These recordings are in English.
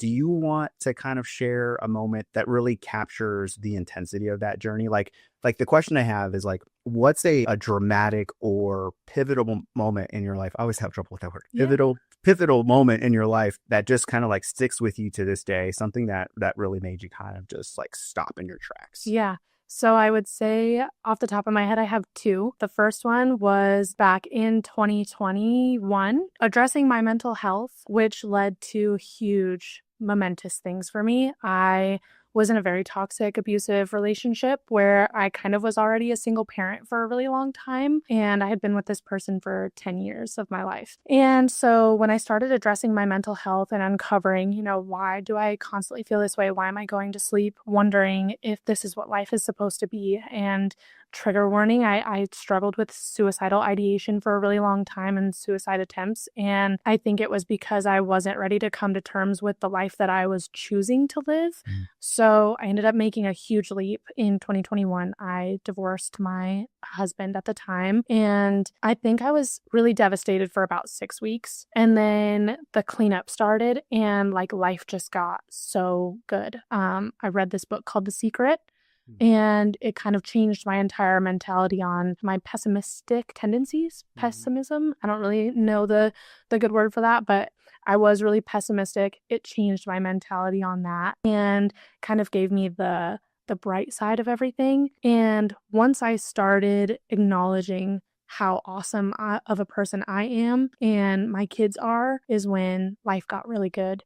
do you want to kind of share a moment that really captures the intensity of that journey? Like the question I have is like, what's a dramatic or pivotal moment in your life? I always have trouble with that word. Yeah. Pivotal moment in your life that just kind of like sticks with you to this day, something that really made you kind of just like stop in your tracks. Yeah. So I would say off the top of my head, I have two. The first one was back in 2021, addressing my mental health, which led to huge momentous things for me. I was in a very toxic, abusive relationship where I kind of was already a single parent for a really long time. And I had been with this person for 10 years of my life. And so when I started addressing my mental health and uncovering, why do I constantly feel this way? Why am I going to sleep wondering if this is what life is supposed to be? And trigger warning, I struggled with suicidal ideation for a really long time and suicide attempts. And I think it was because I wasn't ready to come to terms with the life that I was choosing to live. So I ended up making a huge leap in 2021. I divorced my husband at the time, and I think I was really devastated for about 6 weeks. And then the cleanup started, and like life just got so good. I read this book called The Secret. And it kind of changed my entire mentality on my pessimistic tendencies, pessimism. I don't really know the good word for that, but I was really pessimistic. It changed my mentality on that and kind of gave me the bright side of everything. And once I started acknowledging how awesome of a person I am and my kids are, is when life got really good.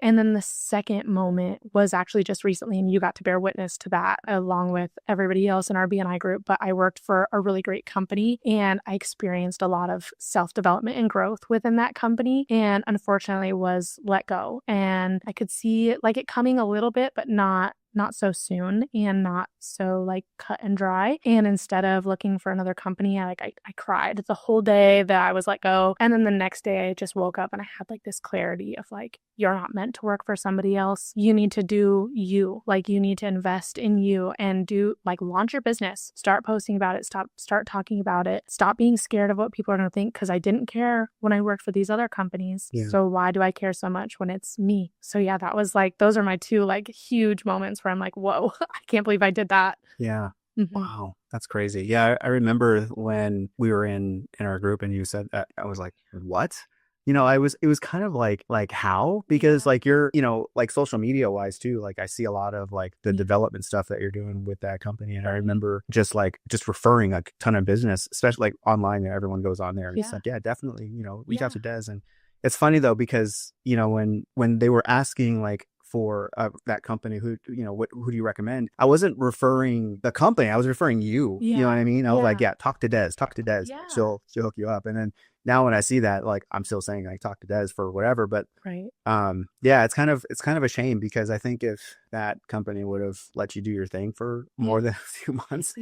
And then the second moment was actually just recently, and you got to bear witness to that along with everybody else in our BNI group. But I worked for a really great company, and I experienced a lot of self-development and growth within that company, and unfortunately was let go. And I could see like it coming a little bit, but not so soon and not so like cut and dry. And instead of looking for another company, I cried the whole day that I was let go. And then the next day I just woke up and I had like this clarity of like, you're not meant to work for somebody else. You need to do you. Like you need to invest in you and launch your business. Start posting about it. Start talking about it. Stop being scared of what people are going to think, because I didn't care when I worked for these other companies. Yeah. So why do I care so much when it's me? So yeah, that was like, those are my two like huge moments where I'm like, whoa, I can't believe I did that. Yeah. Wow. That's crazy. Yeah. I remember when we were in our group and you said that, I was like, what? It was kind of like how, because like you're, like social media wise too, like I see a lot of like the development stuff that you're doing with that company. And I remember just referring a ton of business, especially like online, and everyone goes on there and it's like, yeah, definitely, reach out to Des. And it's funny though, because, when they were asking like for that company, who do you recommend? I wasn't referring the company, I was referring you. You know what I mean? I was like, talk to Des. She'll hook you up. And then now when I see that, like I'm still saying like talk to Des for whatever, but it's kind of a shame, because I think if that company would have let you do your thing for more than a few months,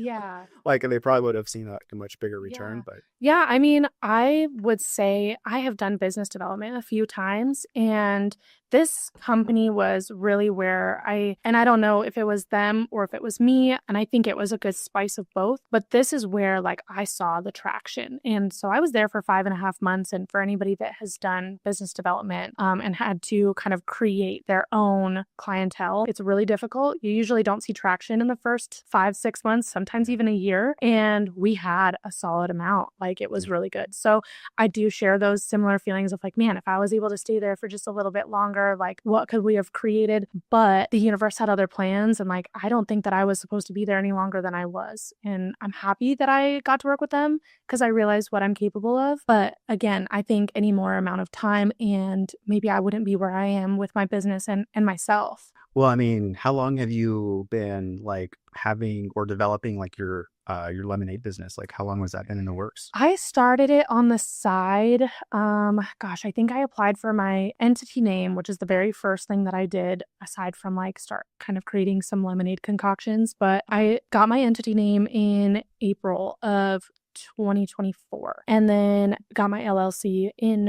like they probably would have seen a much bigger return. But I mean, I would say I have done business development a few times, and this company was really where I don't know if it was them or if it was me, and I think it was a good spice of both, but this is where like I saw the traction. And so I was there for 5.5 months. And for anybody that has done business development and had to kind of create their own clientele, it's really difficult. You usually don't see traction in the first 5-6 months, sometimes even a year. And we had a solid amount. Like it was really good. So I do share those similar feelings of like, man, if I was able to stay there for just a little bit longer, like what could we have created? But the universe had other plans. And like, I don't think that I was supposed to be there any longer than I was. And I'm happy that I got to work with them because I realized what I'm capable of. But again, I think any more amount of time and maybe I wouldn't be where I am with my business and myself. Well, I mean, how long have you been like having or developing like your lemonade business? Like how long was that been in the works? I started it on the side. I think I applied for my entity name, which is the very first thing that I did aside from like start kind of creating some lemonade concoctions. But I got my entity name in April of 2024. And then got my LLC in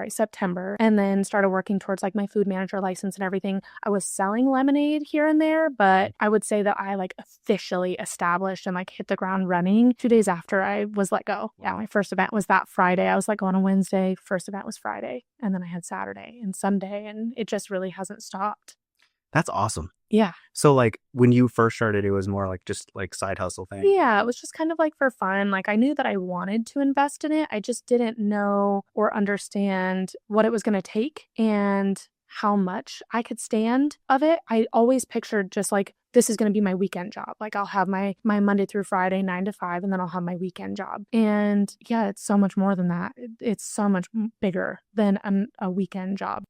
September, and then started working towards like my food manager license and everything. I was selling lemonade here and there, but I would say that I like officially established and like hit the ground running 2 days after I was let go. Yeah, my first event was that Friday. I was let go on a Wednesday. First event was Friday. And then I had Saturday and Sunday, and it just really hasn't stopped. That's awesome. Yeah. So like when you first started, it was more like just like side hustle thing. Yeah, it was just kind of like for fun. Like I knew that I wanted to invest in it. I just didn't know or understand what it was going to take and how much I could stand of it. I always pictured just like, this is going to be my weekend job. Like I'll have my Monday through Friday, 9 to 5, and then I'll have my weekend job. And yeah, it's so much more than that. It's so much bigger than a weekend job.